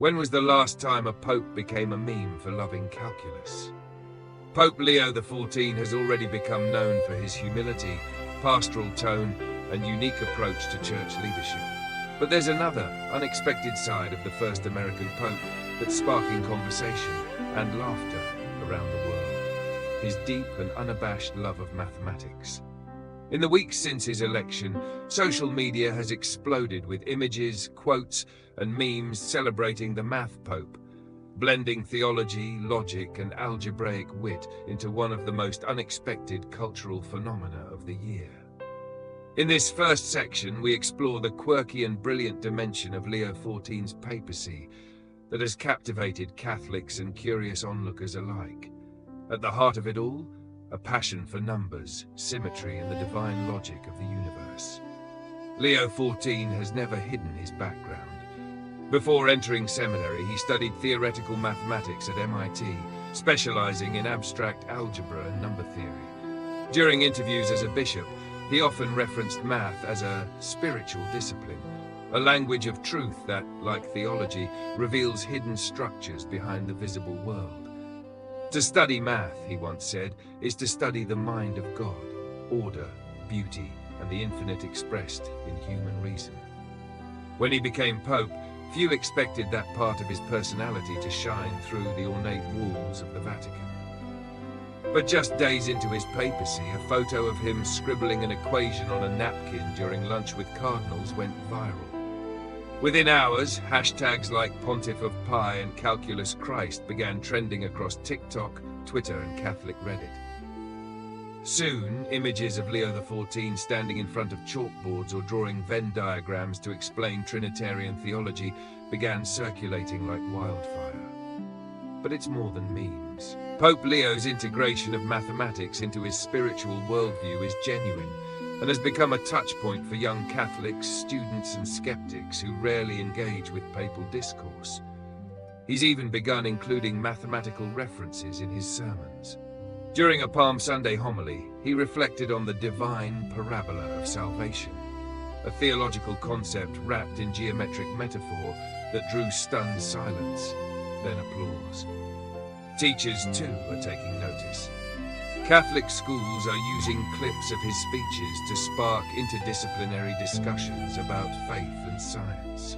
When was the last time a pope became a meme for loving calculus? Pope Leo XIV has already become known for his humility, pastoral tone, and unique approach to church leadership. But there's another, unexpected side of the first American pope that's sparking conversation and laughter around the world: his deep and unabashed love of mathematics. In the weeks since his election, social media has exploded with images, quotes, and memes celebrating the math pope, blending theology, logic, and algebraic wit into one of the most unexpected cultural phenomena of the year. In this first section, we explore the quirky and brilliant dimension of Leo XIV's papacy that has captivated Catholics and curious onlookers alike. At the heart of it all, a passion for numbers, symmetry, and the divine logic of the universe. Leo XIV has never hidden his background. Before entering seminary, he studied theoretical mathematics at MIT, specializing in abstract algebra and number theory. During interviews as a bishop, he often referenced math as a spiritual discipline, a language of truth that, like theology, reveals hidden structures behind the visible world. To study math, he once said, is to study the mind of God, order, beauty, and the infinite expressed in human reason. When he became pope, few expected that part of his personality to shine through the ornate walls of the Vatican. But just days into his papacy, a photo of him scribbling an equation on a napkin during lunch with cardinals went viral. Within hours, hashtags like Pontiff of Pi and Calculus Christ began trending across TikTok, Twitter, and Catholic Reddit. Soon, images of Leo XIV standing in front of chalkboards or drawing Venn diagrams to explain Trinitarian theology began circulating like wildfire. But it's more than memes. Pope Leo's integration of mathematics into his spiritual worldview is genuine, and has become a touchpoint for young Catholics, students, and skeptics who rarely engage with papal discourse. He's even begun including mathematical references in his sermons. During a Palm Sunday homily, he reflected on the divine parabola of salvation, a theological concept wrapped in geometric metaphor that drew stunned silence, then applause. Teachers, too, are taking notice. Catholic schools are using clips of his speeches to spark interdisciplinary discussions about faith and science.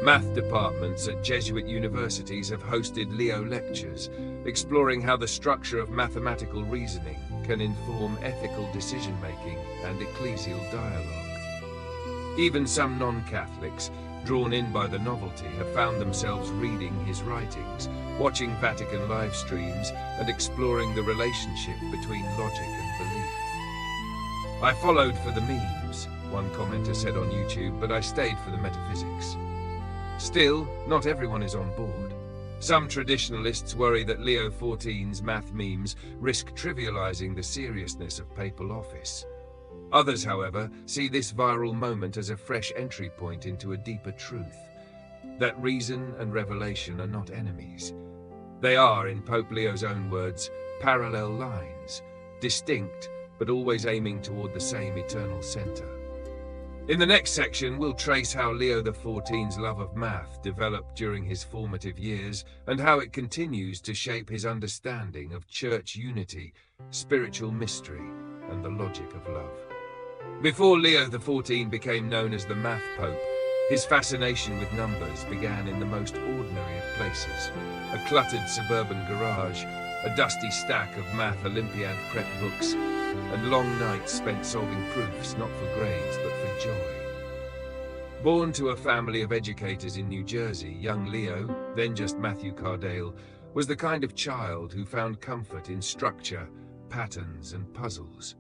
Math departments at Jesuit universities have hosted Leo lectures, exploring how the structure of mathematical reasoning can inform ethical decision-making and ecclesial dialogue. Even some non-Catholics, drawn in by the novelty, have found themselves reading his writings, watching Vatican live streams, and exploring the relationship between logic and belief. "I followed for the memes," one commenter said on YouTube, "but I stayed for the metaphysics." Still, not everyone is on board. Some traditionalists worry that Leo XIV's math memes risk trivializing the seriousness of papal office. Others, however, see this viral moment as a fresh entry point into a deeper truth: that reason and revelation are not enemies. They are, in Pope Leo's own words, parallel lines, distinct but always aiming toward the same eternal center. In the next section, we'll trace how Leo XIV's love of math developed during his formative years and how it continues to shape his understanding of church unity, spiritual mystery, and the logic of love. Before Leo XIV became known as the Math Pope, his fascination with numbers began in the most ordinary of places: a cluttered suburban garage, a dusty stack of math Olympiad prep books, and long nights spent solving proofs not for grades but for joy. Born to a family of educators in New Jersey, young Leo, then just Matthew Cardale, was the kind of child who found comfort in structure, patterns, and puzzles.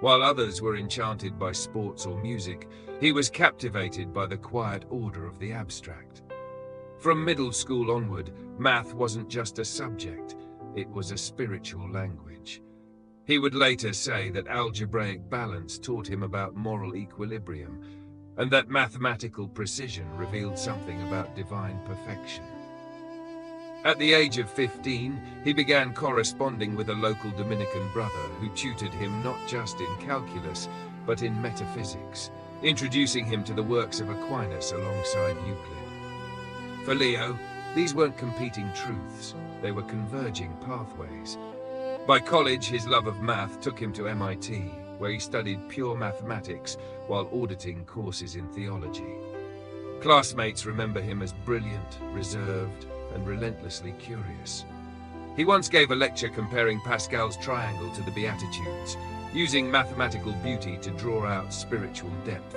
While others were enchanted by sports or music, he was captivated by the quiet order of the abstract. From middle school onward, math wasn't just a subject, it was a spiritual language. He would later say that algebraic balance taught him about moral equilibrium, and that mathematical precision revealed something about divine perfection. At the age of 15, he began corresponding with a local Dominican brother who tutored him not just in calculus, but in metaphysics, introducing him to the works of Aquinas alongside Euclid. For Leo, these weren't competing truths, they were converging pathways. By college, his love of math took him to MIT, where he studied pure mathematics while auditing courses in theology. Classmates remember him as brilliant, reserved, and relentlessly curious. He once gave a lecture comparing Pascal's triangle to the Beatitudes, using mathematical beauty to draw out spiritual depth.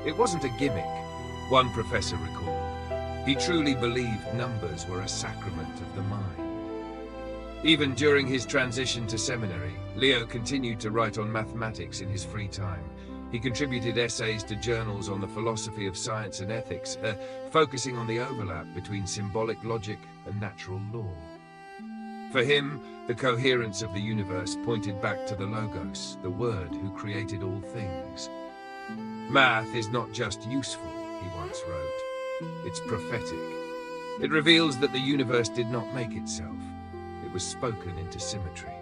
It wasn't a gimmick, one professor recalled. He truly believed numbers were a sacrament of the mind. Even during his transition to seminary, Leo continued to write on mathematics in his free time. He contributed essays to journals on the philosophy of science and ethics, focusing on the overlap between symbolic logic and natural law. For him, the coherence of the universe pointed back to the Logos, the Word who created all things. Math is not just useful, he once wrote. It's prophetic. It reveals that the universe did not make itself. It was spoken into symmetry.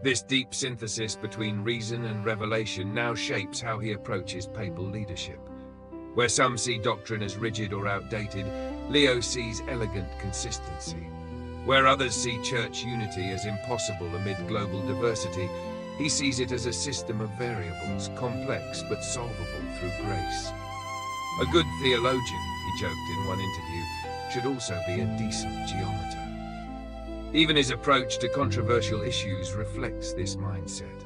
This deep synthesis between reason and revelation now shapes how he approaches papal leadership. Where some see doctrine as rigid or outdated, Leo sees elegant consistency. Where others see church unity as impossible amid global diversity, he sees it as a system of variables, complex but solvable through grace. A good theologian, he joked in one interview, should also be a decent geometer. Even his approach to controversial issues reflects this mindset.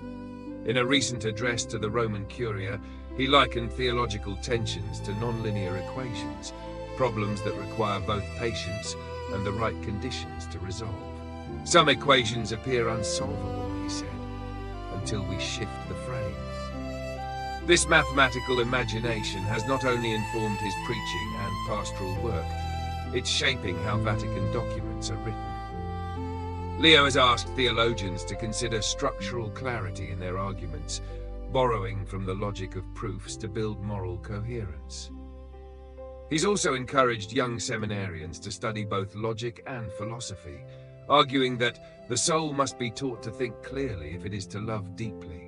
In a recent address to the Roman Curia, he likened theological tensions to nonlinear equations, problems that require both patience and the right conditions to resolve. Some equations appear unsolvable, he said, until we shift the frame. This mathematical imagination has not only informed his preaching and pastoral work, it's shaping how Vatican documents are written. Leo has asked theologians to consider structural clarity in their arguments, borrowing from the logic of proofs to build moral coherence. He's also encouraged young seminarians to study both logic and philosophy, arguing that the soul must be taught to think clearly if it is to love deeply.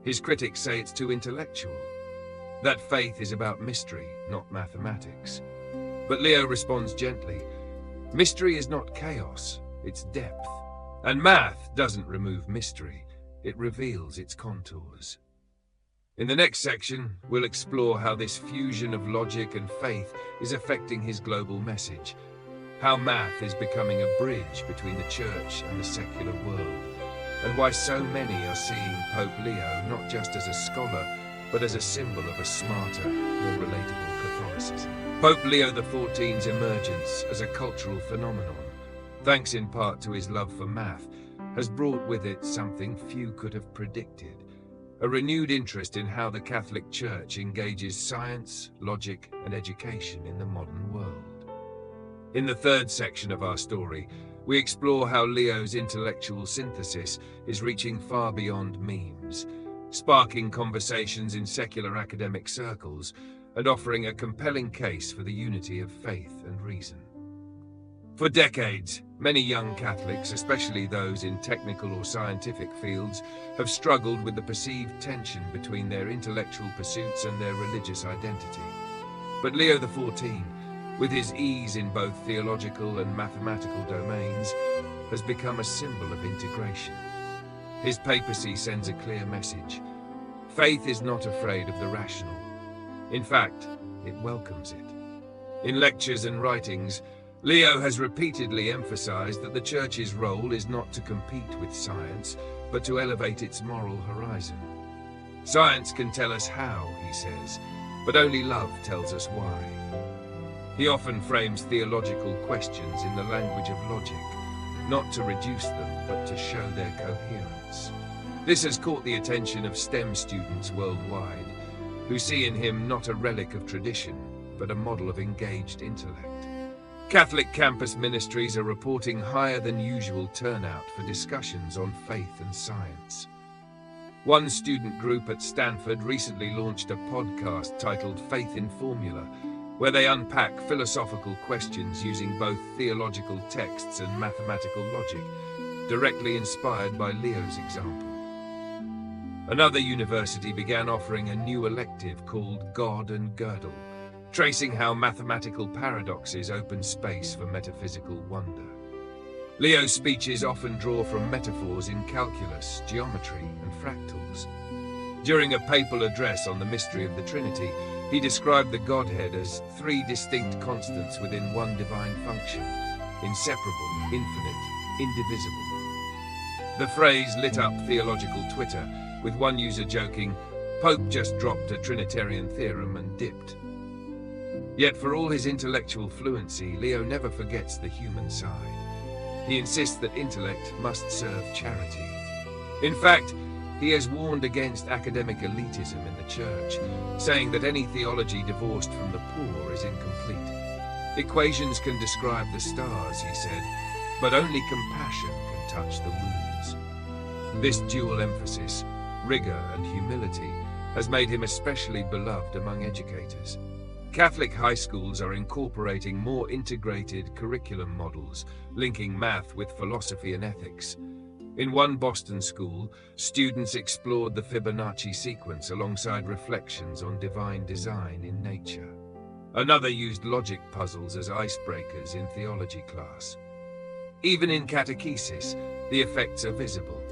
His critics say it's too intellectual, that faith is about mystery, not mathematics. But Leo responds gently, mystery is not chaos, it's depth. And math doesn't remove mystery, it reveals its contours. In the next section, we'll explore how this fusion of logic and faith is affecting his global message, how math is becoming a bridge between the church and the secular world, and why so many are seeing Pope Leo not just as a scholar, but as a symbol of a smarter, more relatable Catholicism. Pope Leo XIV's emergence as a cultural phenomenon, thanks in part to his love for math, has brought with it something few could have predicted. A renewed interest in how the Catholic Church engages science, logic, and education in the modern world. In the third section of our story, we explore how Leo's intellectual synthesis is reaching far beyond memes, sparking conversations in secular academic circles, and offering a compelling case for the unity of faith and reason. For decades, many young Catholics, especially those in technical or scientific fields, have struggled with the perceived tension between their intellectual pursuits and their religious identity. But Leo XIV, with his ease in both theological and mathematical domains, has become a symbol of integration. His papacy sends a clear message. Faith is not afraid of the rational. In fact, it welcomes it. In lectures and writings, Leo has repeatedly emphasized that the Church's role is not to compete with science, but to elevate its moral horizon. Science can tell us how, he says, but only love tells us why. He often frames theological questions in the language of logic, not to reduce them, but to show their coherence. This has caught the attention of STEM students worldwide, who see in him not a relic of tradition, but a model of engaged intellect. Catholic campus ministries are reporting higher than usual turnout for discussions on faith and science. One student group at Stanford recently launched a podcast titled Faith in Formula, where they unpack philosophical questions using both theological texts and mathematical logic, directly inspired by Leo's example. Another university began offering a new elective called God and Gödel, tracing how mathematical paradoxes open space for metaphysical wonder. Leo's speeches often draw from metaphors in calculus, geometry, and fractals. During a papal address on the mystery of the Trinity, he described the Godhead as three distinct constants within one divine function: inseparable, infinite, indivisible. The phrase lit up theological Twitter, with one user joking, "Pope just dropped a Trinitarian theorem and dipped." Yet for all his intellectual fluency, Leo never forgets the human side. He insists that intellect must serve charity. In fact, he has warned against academic elitism in the Church, saying that any theology divorced from the poor is incomplete. Equations can describe the stars, he said, but only compassion can touch the wounds. This dual emphasis, rigor and humility, has made him especially beloved among educators. Catholic high schools are incorporating more integrated curriculum models, linking math with philosophy and ethics. In one Boston school, students explored the Fibonacci sequence alongside reflections on divine design in nature. Another used logic puzzles as icebreakers in theology class. Even in catechesis, the effects are visible.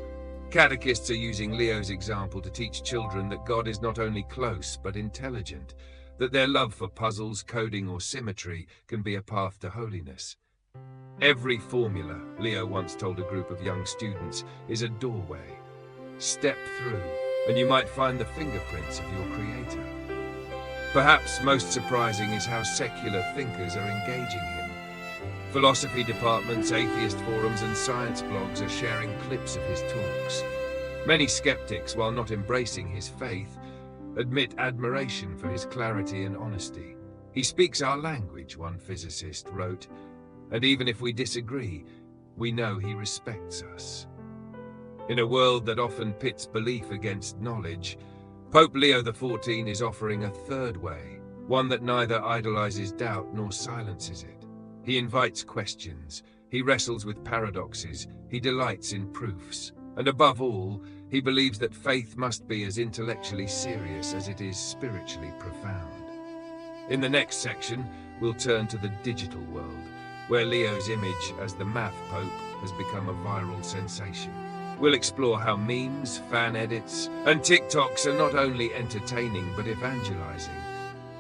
Catechists are using Leo's example to teach children that God is not only close but intelligent, that their love for puzzles, coding, or symmetry can be a path to holiness. Every formula, Leo once told a group of young students, is a doorway. Step through, and you might find the fingerprints of your Creator. Perhaps most surprising is how secular thinkers are engaging him. Philosophy departments, atheist forums, and science blogs are sharing clips of his talks. Many skeptics, while not embracing his faith, admit admiration for his clarity and honesty. "He speaks our language," one physicist wrote, "and even if we disagree, we know he respects us." In a world that often pits belief against knowledge, Pope Leo XIV is offering a third way, one that neither idolizes doubt nor silences it. He invites questions, he wrestles with paradoxes, he delights in proofs, and above all, he believes that faith must be as intellectually serious as it is spiritually profound. In the next section, we'll turn to the digital world, where Leo's image as the Math Pope has become a viral sensation. We'll explore how memes, fan edits, and TikToks are not only entertaining but evangelizing,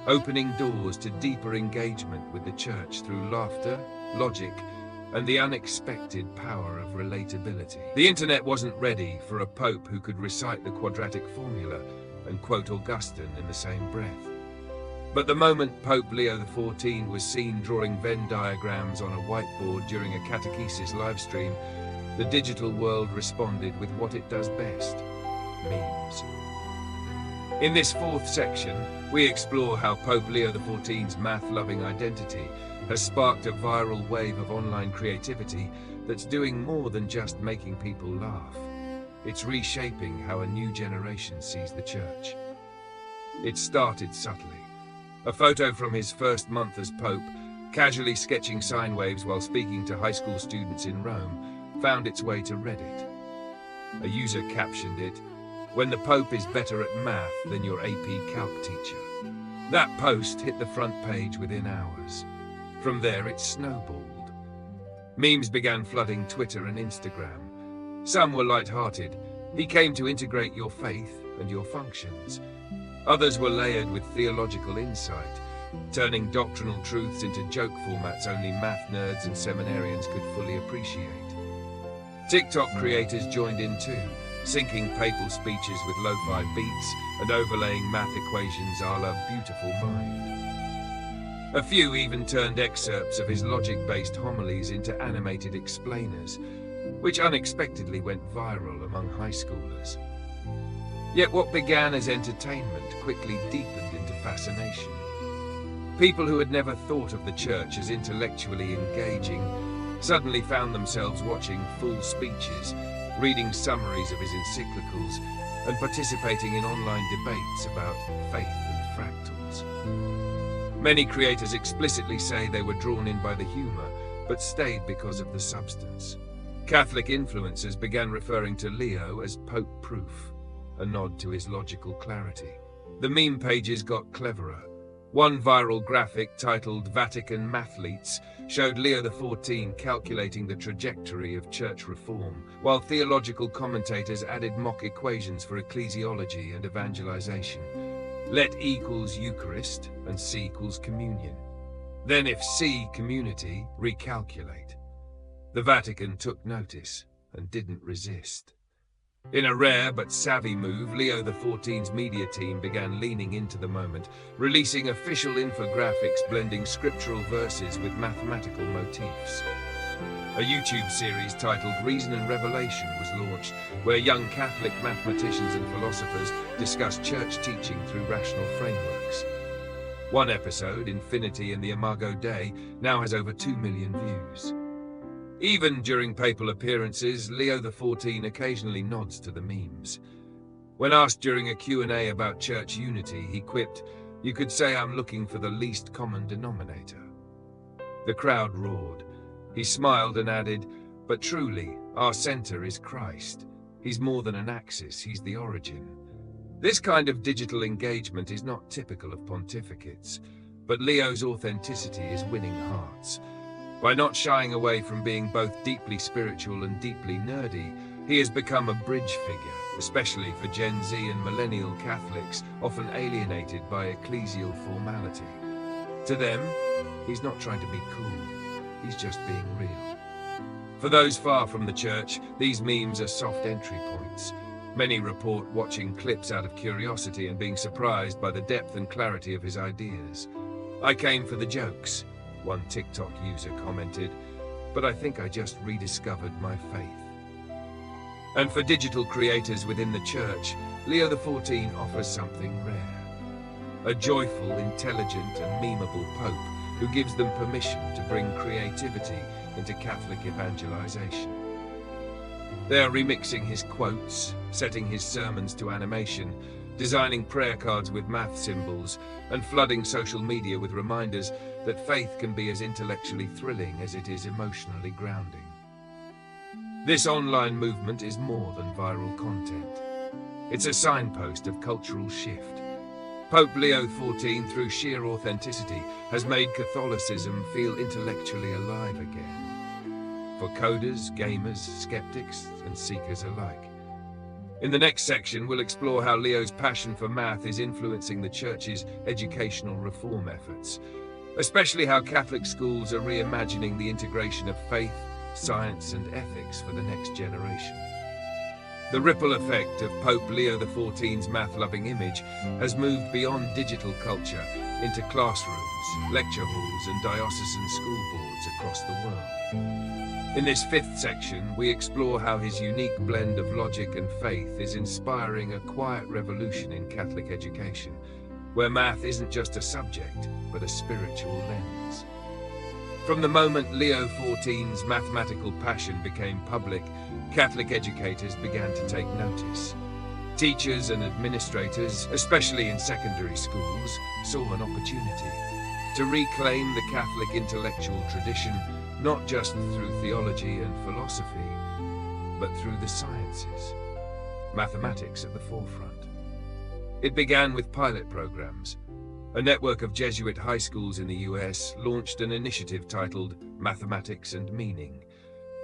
opening doors to deeper engagement with the Church through laughter, logic, and the unexpected power of relatability. The internet wasn't ready for a pope who could recite the quadratic formula and quote Augustine in the same breath. But the moment Pope Leo XIV was seen drawing Venn diagrams on a whiteboard during a catechesis livestream, the digital world responded with what it does best: memes. In this fourth section, we explore how Pope Leo XIV's math-loving identity has sparked a viral wave of online creativity that's doing more than just making people laugh. It's reshaping how a new generation sees the Church. It started subtly. A photo from his first month as Pope, casually sketching sine waves while speaking to high school students in Rome, found its way to Reddit. A user captioned it, "When the Pope is better at math than your AP Calc teacher." That post hit the front page within hours. From there, it snowballed. Memes began flooding Twitter and Instagram. Some were light-hearted. "He came to integrate your faith and your functions." Others were layered with theological insight, turning doctrinal truths into joke formats only math nerds and seminarians could fully appreciate. TikTok creators joined in too, syncing papal speeches with lo-fi beats and overlaying math equations a la Beautiful Mind. A few even turned excerpts of his logic-based homilies into animated explainers, which unexpectedly went viral among high schoolers. Yet what began as entertainment quickly deepened into fascination. People who had never thought of the Church as intellectually engaging suddenly found themselves watching full speeches, reading summaries of his encyclicals, and participating in online debates about faith and fractals. Many creators explicitly say they were drawn in by the humor, but stayed because of the substance. Catholic influencers began referring to Leo as Pope-proof, a nod to his logical clarity. The meme pages got cleverer. One viral graphic titled "Vatican Mathletes" showed Leo XIV calculating the trajectory of church reform, while theological commentators added mock equations for ecclesiology and evangelization. Let E equals Eucharist and C equals communion. Then if C community, recalculate. The Vatican took notice and didn't resist. In a rare but savvy move, Leo XIV's media team began leaning into the moment, releasing official infographics blending scriptural verses with mathematical motifs. A YouTube series titled Reason and Revelation was launched, where young Catholic mathematicians and philosophers discuss church teaching through rational frameworks. One episode, Infinity and the Imago Dei, now has over 2 million views. Even during papal appearances, Leo XIV occasionally nods to the memes. When asked during a Q&A about church unity, he quipped, "You could say I'm looking for the least common denominator." The crowd roared. He smiled and added, "But truly, our center is Christ. He's more than an axis, he's the origin." This kind of digital engagement is not typical of pontificates, but Leo's authenticity is winning hearts. By not shying away from being both deeply spiritual and deeply nerdy, he has become a bridge figure, especially for Gen Z and millennial Catholics, often alienated by ecclesial formality. To them, he's not trying to be cool, he's just being real. For those far from the church, these memes are soft entry points. Many report watching clips out of curiosity and being surprised by the depth and clarity of his ideas. "I came for the jokes," one TikTok user commented, "but I think I just rediscovered my faith." And for digital creators within the church, Leo XIV offers something rare. A joyful, intelligent and memeable pope who gives them permission to bring creativity into Catholic evangelization. They are remixing his quotes, setting his sermons to animation, designing prayer cards with math symbols, and flooding social media with reminders that faith can be as intellectually thrilling as it is emotionally grounding. This online movement is more than viral content. It's a signpost of cultural shift. Pope Leo XIV, through sheer authenticity, has made Catholicism feel intellectually alive again. For coders, gamers, skeptics, and seekers alike. In the next section, we'll explore how Leo's passion for math is influencing the Church's educational reform efforts, especially how Catholic schools are reimagining the integration of faith, science, and ethics for the next generation. The ripple effect of Pope Leo XIV's math-loving image has moved beyond digital culture into classrooms, lecture halls, and diocesan school boards across the world. In this fifth section, we explore how his unique blend of logic and faith is inspiring a quiet revolution in Catholic education, where math isn't just a subject, but a spiritual lens. From the moment Leo XIV's mathematical passion became public, Catholic educators began to take notice. Teachers and administrators, especially in secondary schools, saw an opportunity to reclaim the Catholic intellectual tradition, not just through theology and philosophy, but through the sciences, mathematics at the forefront. It began with pilot programs. A network of Jesuit high schools in the US launched an initiative titled Mathematics and Meaning,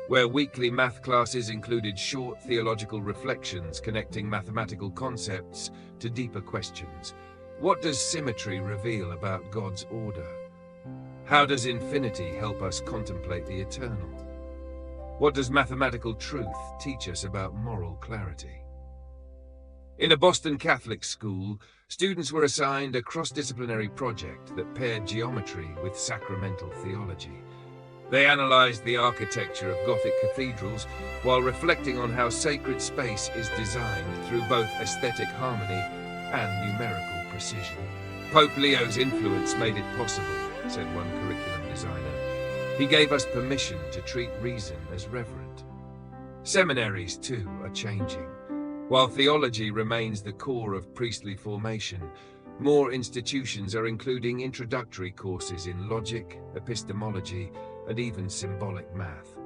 where weekly math classes included short theological reflections connecting mathematical concepts to deeper questions. What does symmetry reveal about God's order? How does infinity help us contemplate the eternal? What does mathematical truth teach us about moral clarity? In a Boston Catholic school, students were assigned a cross-disciplinary project that paired geometry with sacramental theology. They analyzed the architecture of Gothic cathedrals while reflecting on how sacred space is designed through both aesthetic harmony and numerical precision. Pope Leo's influence made it possible, said one curriculum designer. He gave us permission to treat reason as reverent. Seminaries, too, are changing. While theology remains the core of priestly formation, more institutions are including introductory courses in logic, epistemology, and even symbolic math.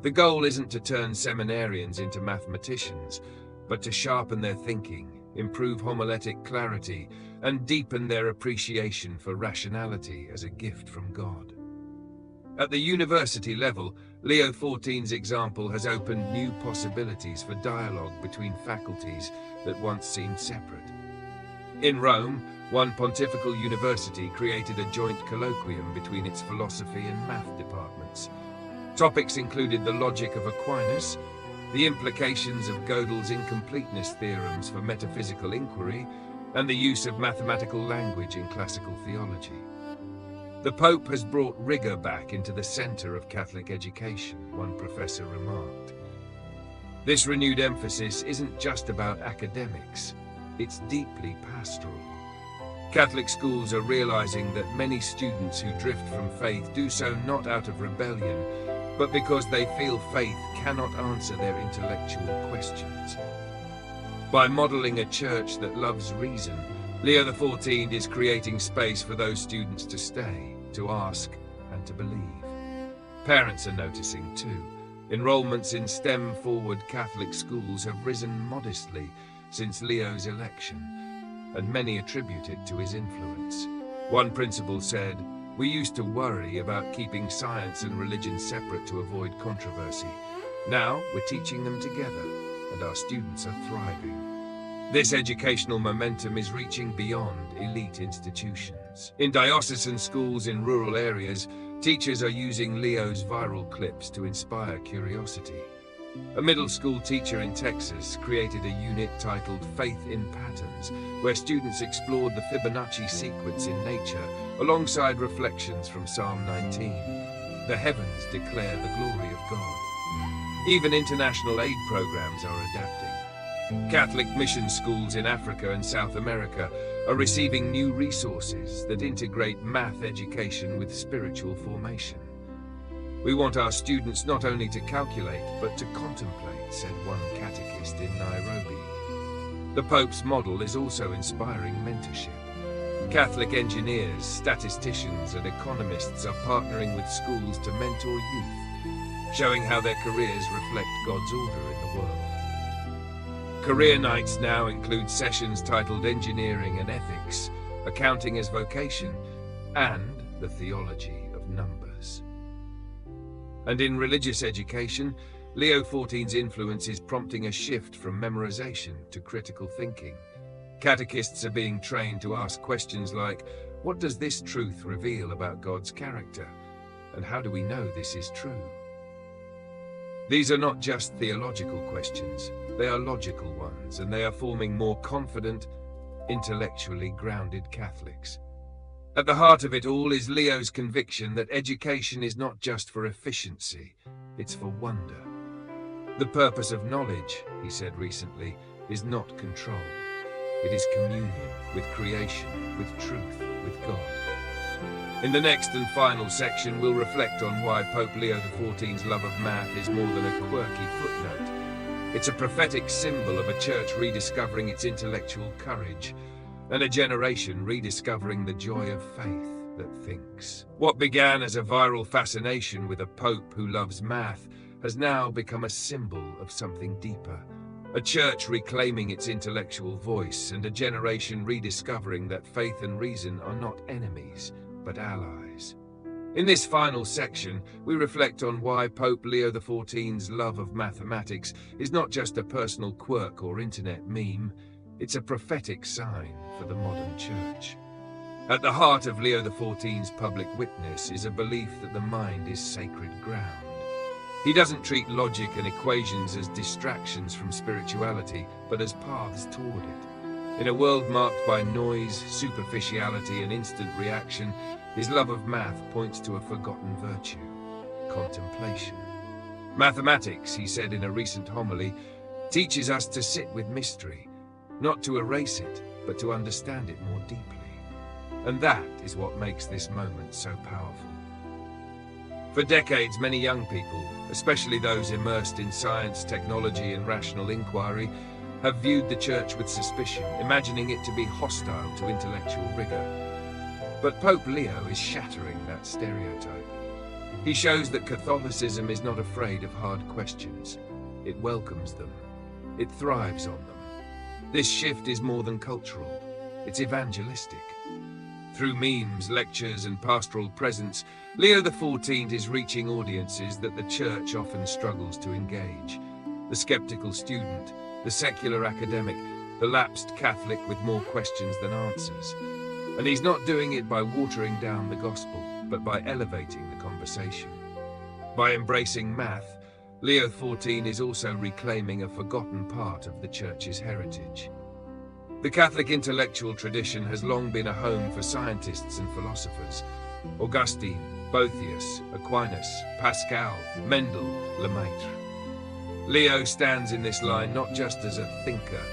The goal isn't to turn seminarians into mathematicians, but to sharpen their thinking, improve homiletic clarity, and deepen their appreciation for rationality as a gift from God. At the university level, Leo XIV's example has opened new possibilities for dialogue between faculties that once seemed separate. In Rome, one pontifical university created a joint colloquium between its philosophy and math departments. Topics included the logic of Aquinas, the implications of Gödel's incompleteness theorems for metaphysical inquiry, and the use of mathematical language in classical theology. The Pope has brought rigor back into the center of Catholic education, one professor remarked. This renewed emphasis isn't just about academics, it's deeply pastoral. Catholic schools are realizing that many students who drift from faith do so not out of rebellion, but because they feel faith cannot answer their intellectual questions. By modeling a church that loves reason, Leo XIV is creating space for those students to stay, to ask, and to believe. Parents are noticing too. Enrollments in STEM-forward Catholic schools have risen modestly since Leo's election, and many attribute it to his influence. One principal said, "We used to worry about keeping science and religion separate to avoid controversy. Now we're teaching them together, and our students are thriving." This educational momentum is reaching beyond elite institutions. In diocesan schools in rural areas, teachers are using Leo's viral clips to inspire curiosity. A middle school teacher in Texas created a unit titled Faith in Patterns, where students explored the Fibonacci sequence in nature alongside reflections from Psalm 19. The heavens declare the glory of God. Even international aid programs are adapting. Catholic mission schools in Africa and South America are receiving new resources that integrate math education with spiritual formation. "We want our students not only to calculate, but to contemplate," said one catechist in Nairobi. The Pope's model is also inspiring mentorship. Catholic engineers, statisticians, and economists are partnering with schools to mentor youth, showing how their careers reflect God's order in the world. Career nights now include sessions titled Engineering and Ethics, Accounting as Vocation, and the Theology of Numbers. And in religious education, Leo XIV's influence is prompting a shift from memorization to critical thinking. Catechists are being trained to ask questions like, what does this truth reveal about God's character? And how do we know this is true? These are not just theological questions, they are logical ones, and they are forming more confident, intellectually grounded Catholics. At the heart of it all is Leo's conviction that education is not just for efficiency, it's for wonder. "The purpose of knowledge," he said recently, "is not control. It is communion with creation, with truth, with God." In the next and final section, we'll reflect on why Pope Leo XIV's love of math is more than a quirky footnote. It's a prophetic symbol of a church rediscovering its intellectual courage, and a generation rediscovering the joy of faith that thinks. What began as a viral fascination with a pope who loves math has now become a symbol of something deeper. A church reclaiming its intellectual voice, and a generation rediscovering that faith and reason are not enemies, but allies. In this final section, we reflect on why Pope Leo XIV's love of mathematics is not just a personal quirk or internet meme, it's a prophetic sign for the modern church. At the heart of Leo XIV's public witness is a belief that the mind is sacred ground. He doesn't treat logic and equations as distractions from spirituality, but as paths toward it. In a world marked by noise, superficiality, and instant reaction, his love of math points to a forgotten virtue: contemplation. Mathematics, he said in a recent homily, teaches us to sit with mystery, not to erase it, but to understand it more deeply. And that is what makes this moment so powerful. For decades, many young people, especially those immersed in science, technology, and rational inquiry, have viewed the church with suspicion, imagining it to be hostile to intellectual rigor. But Pope Leo is shattering that stereotype. He shows that Catholicism is not afraid of hard questions. It welcomes them. It thrives on them. This shift is more than cultural, it's evangelistic. Through memes, lectures, and pastoral presence, Leo XIV is reaching audiences that the Church often struggles to engage. The skeptical student, the secular academic, the lapsed Catholic with more questions than answers. And he's not doing it by watering down the gospel, but by elevating the conversation. By embracing math, Leo XIV is also reclaiming a forgotten part of the Church's heritage. The Catholic intellectual tradition has long been a home for scientists and philosophers. Augustine, Boethius, Aquinas, Pascal, Mendel, Lemaitre. Leo stands in this line not just as a thinker,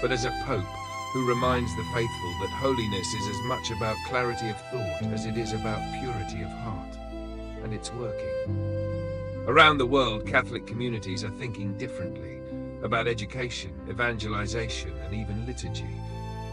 but as a pope who reminds the faithful that holiness is as much about clarity of thought as it is about purity of heart. And it's working. Around the world, Catholic communities are thinking differently about education, evangelization, and even liturgy.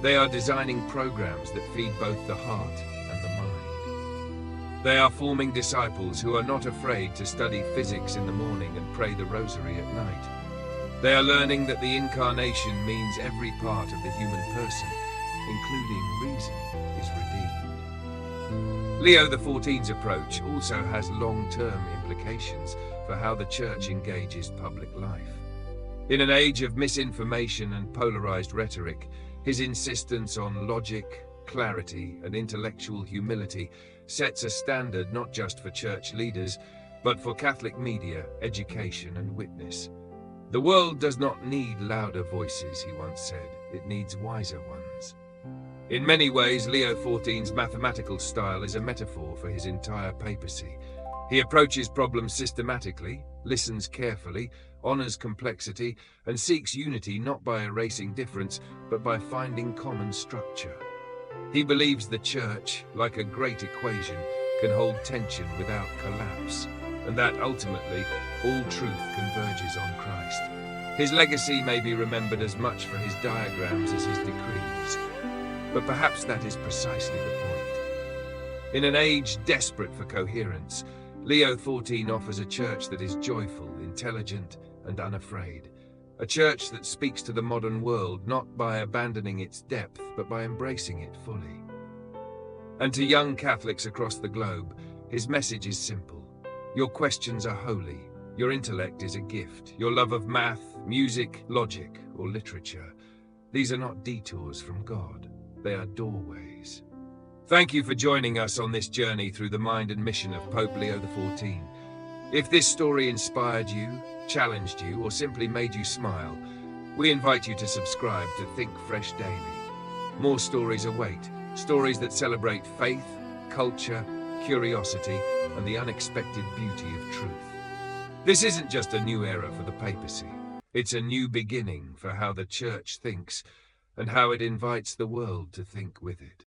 They are designing programs that feed both the heart and the mind. They are forming disciples who are not afraid to study physics in the morning and pray the rosary at night. They are learning that the incarnation means every part of the human person, including reason, is redeemed. Leo XIV's approach also has long-term implications for how the Church engages public life. In an age of misinformation and polarized rhetoric, his insistence on logic, clarity, and intellectual humility sets a standard not just for church leaders, but for Catholic media, education, and witness. The world does not need louder voices, he once said. It needs wiser ones. In many ways, Leo XIV's mathematical style is a metaphor for his entire papacy. He approaches problems systematically, listens carefully, honors complexity, and seeks unity not by erasing difference, but by finding common structure. He believes the Church, like a great equation, can hold tension without collapse, and that ultimately, all truth converges on Christ. His legacy may be remembered as much for his diagrams as his decrees, but perhaps that is precisely the point. In an age desperate for coherence, Leo XIV offers a church that is joyful, intelligent, and unafraid. A church that speaks to the modern world not by abandoning its depth, but by embracing it fully. And to young Catholics across the globe, his message is simple. Your questions are holy. Your intellect is a gift. Your love of math, music, logic, or literature. These are not detours from God. They are doorways. Thank you for joining us on this journey through the mind and mission of Pope Leo XIV. If this story inspired you, challenged you, or simply made you smile, we invite you to subscribe to Think Fresh Daily. More stories await, stories that celebrate faith, culture, curiosity, and the unexpected beauty of truth. This isn't just a new era for the papacy. It's a new beginning for how the Church thinks and how it invites the world to think with it.